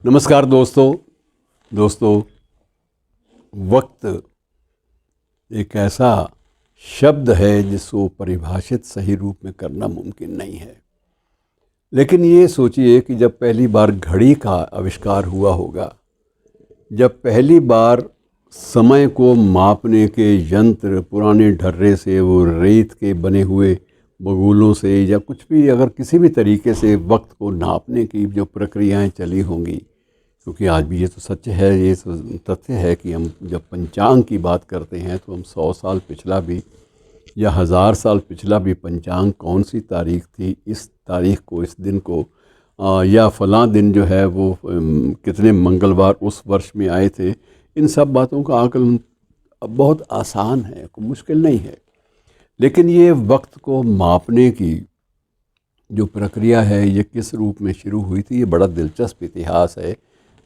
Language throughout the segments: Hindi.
नमस्कार दोस्तों। वक्त एक ऐसा शब्द है जिसको परिभाषित सही रूप में करना मुमकिन नहीं है। लेकिन ये सोचिए कि जब पहली बार घड़ी का आविष्कार हुआ होगा, जब पहली बार समय को मापने के यंत्र पुराने ढर्रे से, वो रेत के बने हुए बगुलों से, या कुछ भी अगर किसी भी तरीके से वक्त को नापने की जो प्रक्रियाएं चली होंगी, क्योंकि आज भी ये तो सच है, ये तो तथ्य है कि हम जब पंचांग की बात करते हैं तो हम 100 साल पिछला भी या 1000 साल पिछला भी पंचांग कौन सी तारीख थी, इस तारीख को, इस दिन को, या फ़लाँ दिन जो है वो कितने मंगलवार उस वर्ष में आए थे, इन सब बातों का आकलन अब बहुत आसान है, कोई मुश्किल नहीं है। लेकिन ये वक्त को मापने की जो प्रक्रिया है, ये किस रूप में शुरू हुई थी, ये बड़ा दिलचस्प इतिहास है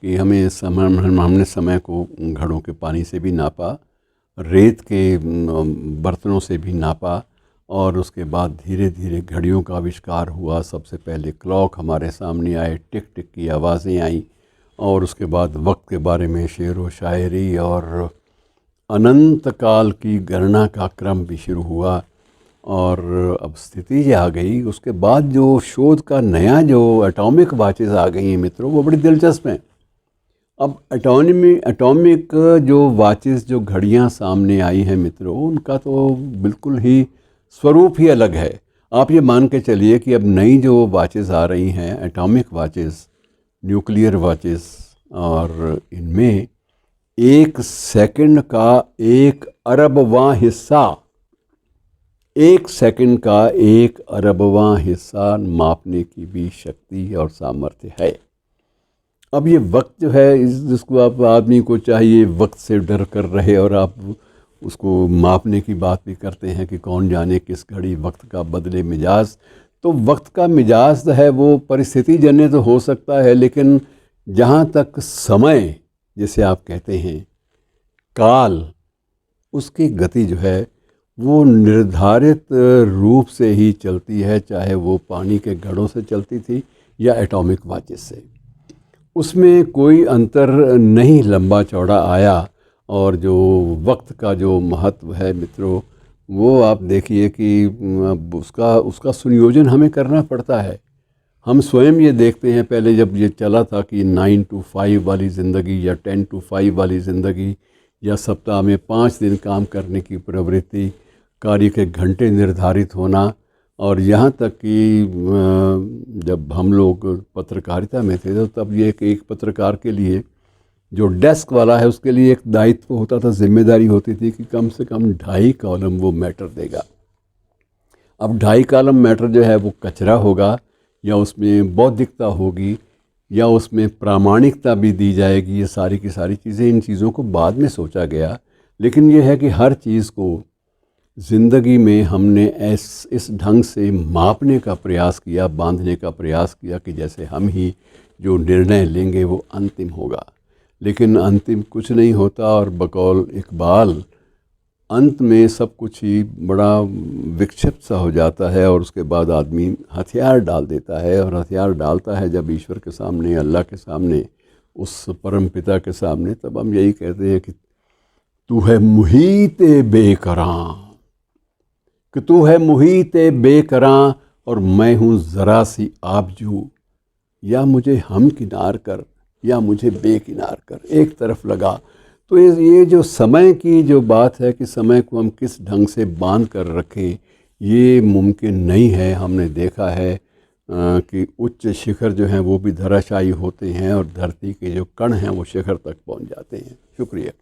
कि हमने समय को घड़ों के पानी से भी नापा, रेत के बर्तनों से भी नापा, और उसके बाद धीरे धीरे घड़ियों का आविष्कार हुआ। सबसे पहले क्लॉक हमारे सामने आए, टिक टिक की आवाज़ें आई, और उसके बाद वक्त के बारे में शेर व शायरी और अनंत काल की गणना का क्रम भी शुरू हुआ। और अब स्थिति ये आ गई, उसके बाद जो शोध का नया जो एटॉमिक वाचेस आ गई हैं मित्रों, वो बड़ी दिलचस्प हैं। अब एटॉमिक जो वाचेस, जो घड़ियां सामने आई हैं मित्रों, उनका तो बिल्कुल ही स्वरूप ही अलग है। आप ये मान के चलिए कि अब नई जो वाचेस आ रही हैं, एटॉमिक वाचेस, न्यूक्लियर वाचेस, और इनमें 1 सेकंड का 1 अरबवां हिस्सा, 1 सेकंड का 1 अरबवां हिस्सा मापने की भी शक्ति और सामर्थ्य है। अब ये वक्त जो है, जिसको आप आदमी को चाहिए वक्त से डर कर रहे, और आप उसको मापने की बात भी करते हैं कि कौन जाने किस घड़ी वक्त का बदले मिजाज। तो वक्त का मिजाज है वो परिस्थिति जन्य तो हो सकता है, लेकिन जहाँ तक समय जिसे आप कहते हैं काल, उसकी गति जो है वो निर्धारित रूप से ही चलती है, चाहे वो पानी के घड़ों से चलती थी या एटॉमिक वाचेस से। उसमें कोई अंतर नहीं लंबा चौड़ा आया। और जो वक्त का जो महत्व है मित्रों, वो आप देखिए कि उसका सुनियोजन हमें करना पड़ता है। हम स्वयं ये देखते हैं, पहले जब ये चला था कि 9 to 5 वाली ज़िंदगी या 10 to 5 वाली ज़िंदगी, या सप्ताह में 5 दिन काम करने की प्रवृत्ति, कार्य के घंटे निर्धारित होना, और यहाँ तक कि जब हम लोग पत्रकारिता में थे तो तब ये एक पत्रकार के लिए जो डेस्क वाला है, उसके लिए एक दायित्व होता था, जिम्मेदारी होती थी कि कम से कम 2.5 कॉलम वो मैटर देगा। अब 2.5 कॉलम मैटर जो है वो कचरा होगा, या उसमें बौद्धिकता होगी, या उसमें प्रामाणिकता भी दी जाएगी। ये सारी की सारी चीज़ें, इन चीज़ों को बाद में सोचा गया। लेकिन ये है कि हर चीज़ को ज़िंदगी में हमने इस ढंग से मापने का प्रयास किया, बांधने का प्रयास किया कि जैसे हम ही जो निर्णय लेंगे वो अंतिम होगा। लेकिन अंतिम कुछ नहीं होता, और बकौल इकबाल अंत में सब कुछ ही बड़ा विक्षिप्त सा हो जाता है, और उसके बाद आदमी हथियार डाल देता है। और हथियार डालता है जब ईश्वर के सामने, अल्लाह के सामने, उस परम पिता के सामने, तब हम यही कहते हैं कि तू है मुहीत बेकरां, कि तू है मुहीत बेकरां, और मैं हूँ ज़रा सी आबजू, या मुझे हम किनार कर या मुझे बेकिनार कर, एक तरफ लगा। तो ये जो समय की जो बात है कि समय को हम किस ढंग से बांध कर रखें, ये मुमकिन नहीं है। हमने देखा है कि उच्च शिखर जो हैं वो भी धराशायी होते हैं, और धरती के जो कण हैं वो शिखर तक पहुंच जाते हैं। शुक्रिया।